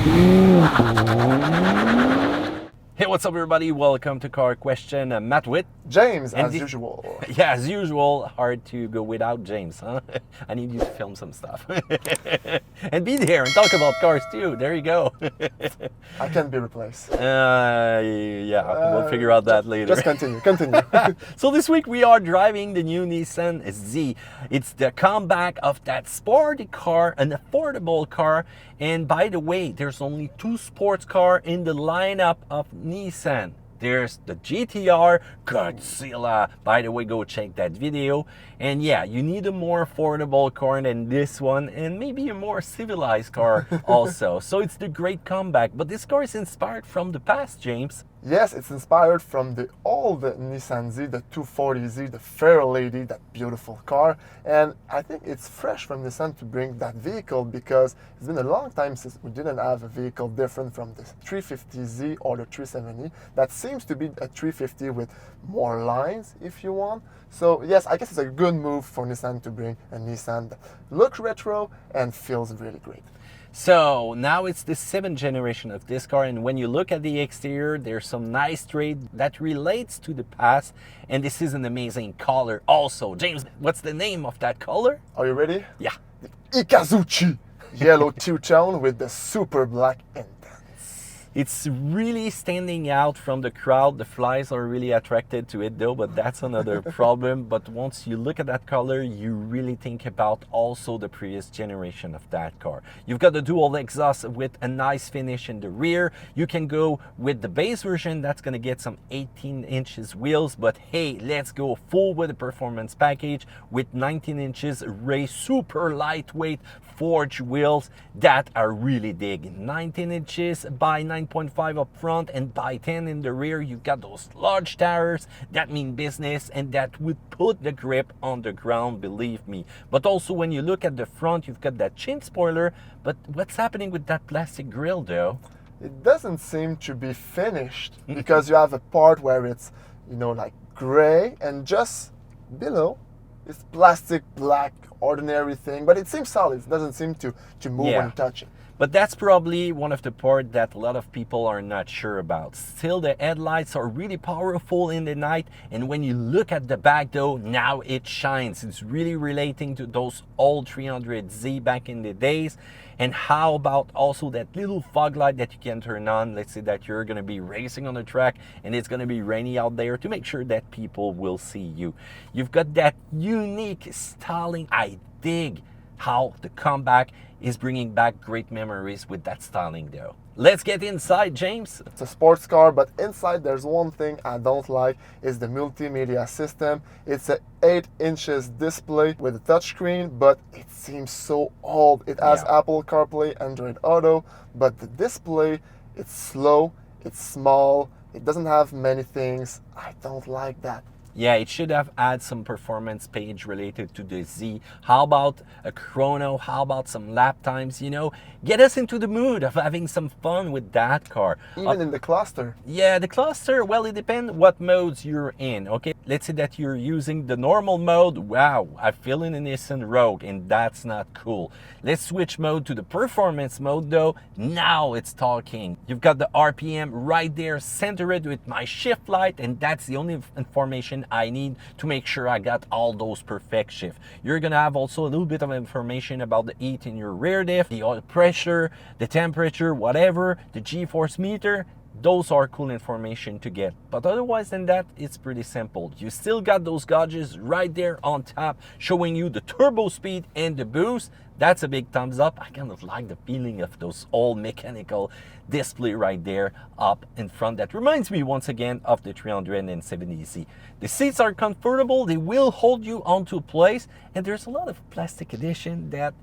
Hey, what's up everybody? Welcome to Car Question. Matt with James, as usual. Yeah, as usual, hard to go without James, huh? I need you to film some stuff. And be there and talk about cars too. There you go. I can't be replaced. Yeah, we'll figure out that later. Just continue. So this week we are driving the new Nissan Z. It's the comeback of that sporty car, an affordable car. And by the way, there's only two sports cars in the lineup of Nissan. There's the GT-R, Godzilla. By the way, go check that video. And yeah, you need a more affordable car than this one, and maybe a more civilized car also. So it's the great comeback. But this car is inspired from the past, James. Yes, it's inspired from the old Nissan Z, the 240Z, the Fairlady, that beautiful car. And I think it's fresh from Nissan to bring that vehicle because it's been a long time since we didn't have a vehicle different from the 350Z or the 370. That seems to be a 350 with more lines, if you want. So yes, I guess it's a good move for Nissan to bring a Nissan that looks retro and feels really great. So now it's the 7th generation of this car, and when you look at the exterior, there's some nice trade that relates to the past, and this is an amazing color also. James, what's the name of that color? Are you ready? Yeah. The Ikazuchi yellow two-tone with the super black indents. It's really standing out from the crowd. The flies are really attracted to it though, but that's another problem. But once you look at that color, you really think about also the previous generation of that car. You've got the dual exhaust with a nice finish in the rear. You can go with the base version, that's gonna get some 18 inches wheels, but hey, let's go full with the performance package with 19 inches raised super lightweight forged wheels that are really big. 19 inches by 9.5 up front and by 10 in the rear. You've got those large tires that mean business and that would put the grip on the ground, believe me. But also when you look at the front, you've got that chin spoiler, but what's happening with that plastic grille though? It doesn't seem to be finished because you have a part where it's, like gray, and just below it's plastic black, ordinary thing, but it seems solid. It doesn't seem to move when touching. But that's probably one of the parts that a lot of people are not sure about. Still, the headlights are really powerful in the night, and when you look at the back though, now it shines. It's really relating to those old 300Z back in the days. And how about also that little fog light that you can turn on? Let's say that you're gonna be racing on the track and it's gonna be rainy out there, to make sure that people will see you. You've got that unique styling. I dig how the comeback is bringing back great memories with that styling though. Let's get inside, James. It's a sports car, but inside there's one thing I don't like, is the multimedia system. It's a 8 inches display with a touchscreen, but it seems so old. It has Apple CarPlay, Android Auto, but the display, it's slow, it's small, it doesn't have many things. I don't like that. Yeah, it should have had some performance page related to the Z. How about a chrono? How about some lap times? Get us into the mood of having some fun with that car. Even in the cluster. Yeah, the cluster, well, it depends what modes you're in, okay? Let's say that you're using the normal mode. Wow, I feel in a Nissan Rogue, and that's not cool. Let's switch mode to the performance mode though. Now it's talking. You've got the RPM right there, centered with my shift light, and that's the only information I need to make sure I got all those perfect shift. You're gonna have also a little bit of information about the heat in your rear diff, the oil pressure, the temperature, whatever, the G-force meter. Those are cool information to get, but otherwise than that, it's pretty simple. You still got those gauges right there on top showing you the turbo speed and the boost. That's a big thumbs up. I kind of like the feeling of those old mechanical display right there up in front. That reminds me once again of the 370Z. The seats are comfortable, they will hold you onto place, and there's a lot of plastic addition that,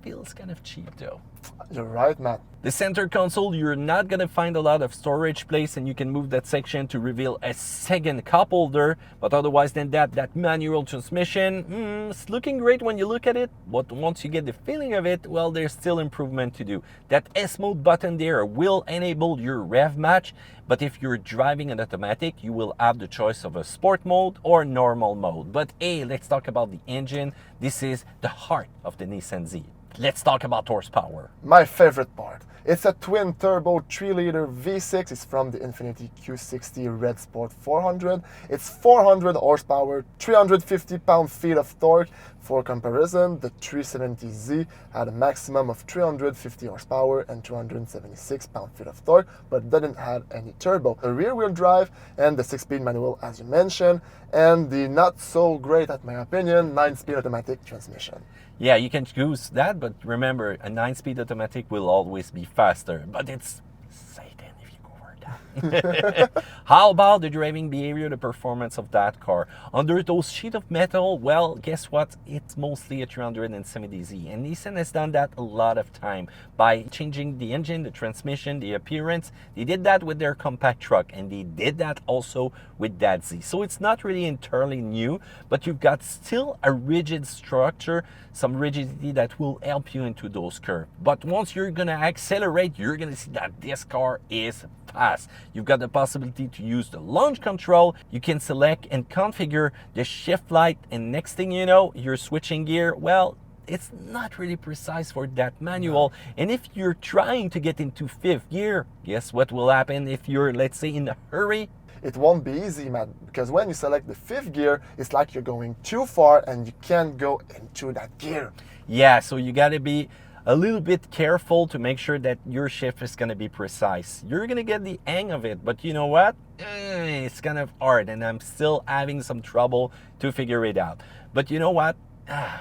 feels kind of cheap though. You're right, Matt. The center console, you're not gonna find a lot of storage place, and you can move that section to reveal a second cup holder. But otherwise than that, that manual transmission, it's looking great when you look at it. But once you get the feeling of it, well, there's still improvement to do. That S mode button there will enable your rev match. But if you're driving an automatic, you will have the choice of a sport mode or normal mode. But hey, let's talk about the engine. This is the heart of the Nissan Z. Let's talk about horsepower. My favorite part. It's a twin turbo 3-liter V6. It's from the Infiniti Q60 Red Sport 400. It's 400 horsepower, 350 pound-feet of torque. For comparison, the 370Z had a maximum of 350 horsepower and 276 pound-feet of torque, but didn't have any turbo. The rear-wheel drive and the 6-speed manual, as you mentioned, and the not so great, at my opinion, 9-speed automatic transmission. Yeah, you can choose that, but remember, a 9-speed automatic will always be faster, but it's Satan if you go for that. How about the driving behavior, the performance of that car? Under those sheet of metal, well, guess what? It's mostly a 370Z, and Nissan has done that a lot of time by changing the engine, the transmission, the appearance. They did that with their compact truck, and they did that also with that Z. So it's not really entirely new, but you've got still a rigid structure, some rigidity that will help you into those curves. But once you're gonna accelerate, you're gonna see that this car is fast. You've got the possibility to use the launch control. You can select and configure the shift light, and next thing you know, you're switching gear. Well, it's not really precise for that manual. And if you're trying to get into 5th gear, guess what will happen if you're, let's say, in a hurry? It won't be easy, man, because when you select the 5th gear, it's like you're going too far and you can't go into that gear. Yeah, so you gotta be a little bit careful to make sure that your shift is gonna be precise. You're gonna get the hang of it, but you know what? It's kind of hard, and I'm still having some trouble to figure it out. But you know what?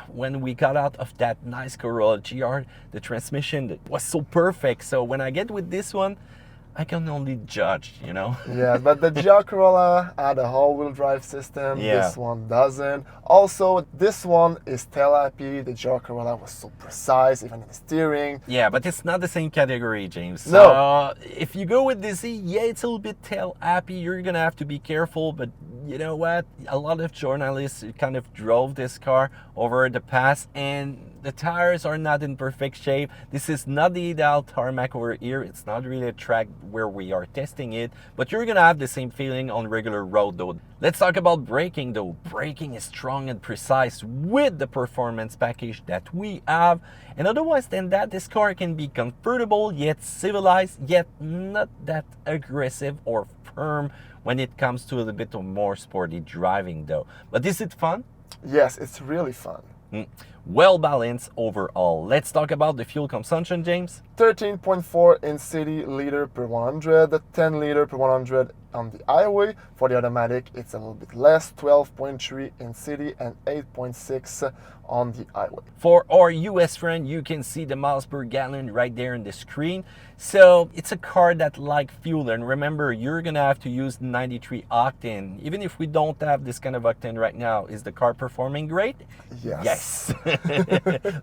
When we got out of that nice Corolla GR, the transmission was so perfect. So when I get with this one, I can only judge, you know? Yeah, but the GR Corolla had a all-wheel drive system. Yeah. This one doesn't. Also, this one is tail-happy. The GR Corolla was so precise, even in the steering. Yeah, but it's not the same category, James. No. So if you go with the Z, yeah, it's a little bit tail-happy. You're gonna have to be careful, but you know what? A lot of journalists kind of drove this car over the past, and the tires are not in perfect shape. This is not the ideal tarmac over here. It's not really a track where we are testing it, but you're gonna have the same feeling on regular road though. Let's talk about braking though. Braking is strong and precise with the performance package that we have. And otherwise than that, this car can be comfortable, yet civilized, yet not that aggressive or firm when it comes to a little bit of more sporty driving though. But is it fun? Yes, it's really fun. Well balanced overall. Let's talk about the fuel consumption, James. 13.4 in city liter per 100, 10 liter per 100 on the highway. For the automatic, it's a little bit less, 12.3 in city and 8.6 on the highway. For our US friend, you can see the miles per gallon right there on the screen. So it's a car that like fuel, and remember, you're gonna have to use 93 octane. Even if we don't have this kind of octane right now, is the car performing great? Yes.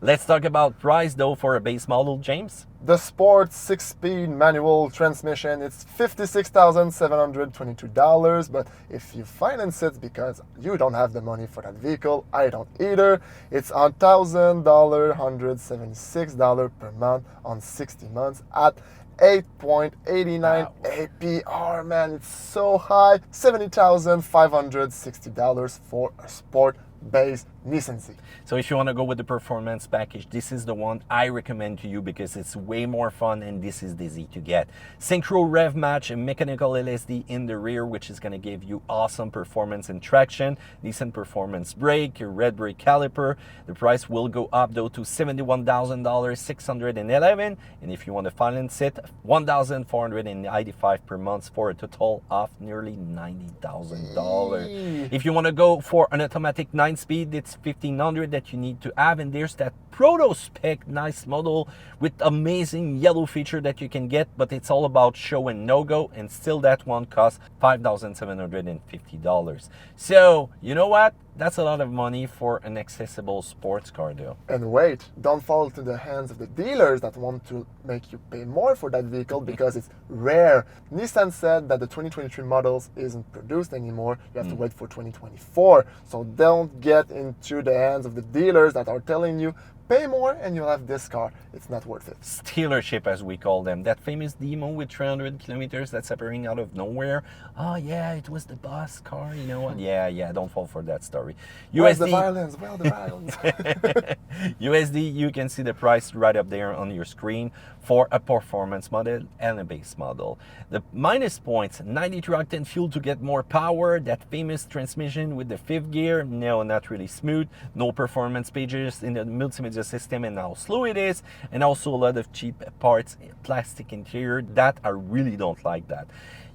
Let's talk about price though for a base model, James. The Sport 6-speed manual transmission, it's $56,722, but if you finance it, because you don't have the money for that vehicle, I don't either, it's $1,176 per month on 60 months at 8.89 APR, man, it's so high. $70,560 for a sport base Nissan Z. So if you want to go with the performance package, this is the one I recommend to you because it's way more fun, and this is the Z to get. Synchro rev match, a mechanical LSD in the rear, which is going to give you awesome performance and traction. Nissan performance brake, your red brake caliper. The price will go up though to $71,611, and if you want to finance it, $1,495 per month for a total of nearly $90,000. If you want to go for an automatic 9-speed, it's $1,500 that you need to have, and there's that Proto Spec nice model with amazing yellow feature that you can get, but it's all about show and no-go, and still that one costs $5,750. So you know what? That's a lot of money for an accessible sports car though. And wait, don't fall into the hands of the dealers that want to make you pay more for that vehicle because it's rare. Nissan said that the 2023 models isn't produced anymore. You have to wait for 2024. So don't get into the hands of the dealers that are telling you pay more and you'll have this car. It's not worth it. Stealership, as we call them. That famous demo with 300 kilometers that's appearing out of nowhere. Oh yeah, it was the boss car, you know what? Yeah, don't fall for that story. Where's the violence? Well, the violence. USD, you can see the price right up there on your screen for a performance model and a base model. The minus points, 93 octane fuel to get more power, that famous transmission with the fifth gear, no, not really smooth, no performance pages in the multimedia system and how slow it is, and also a lot of cheap parts, plastic interior, that I really don't like that.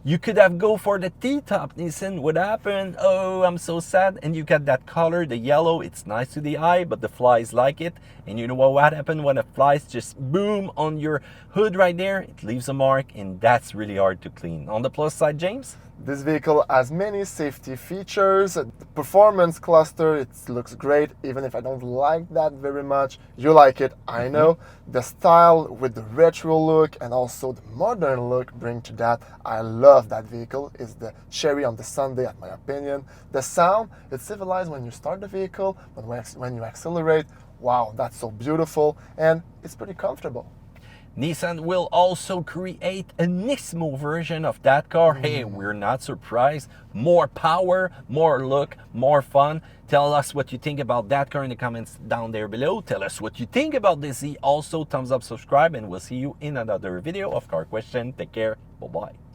You could have go for the T-top, Nissan. What happened? Oh, I'm so sad. And you got that color, the yellow. It's nice to the eye, but the flies like it. And you know what happened when the flies just boom on your hood right there? It leaves a mark, and that's really hard to clean. On the plus side, James? This vehicle has many safety features. The performance cluster, it looks great, even if I don't like that very much. You like it, I know. The style with the retro look and also the modern look bring to that. I love that vehicle. It's the cherry on the sundae, in my opinion. The sound, it's civilized when you start the vehicle, but when you accelerate, wow, that's so beautiful, and it's pretty comfortable. Nissan will also create a Nismo version of that car. Hey, we're not surprised. More power, more look, more fun. Tell us what you think about that car in the comments down there below. Tell us what you think about this Z. Also, thumbs up, subscribe, and we'll see you in another video of Car Question. Take care. Bye-bye.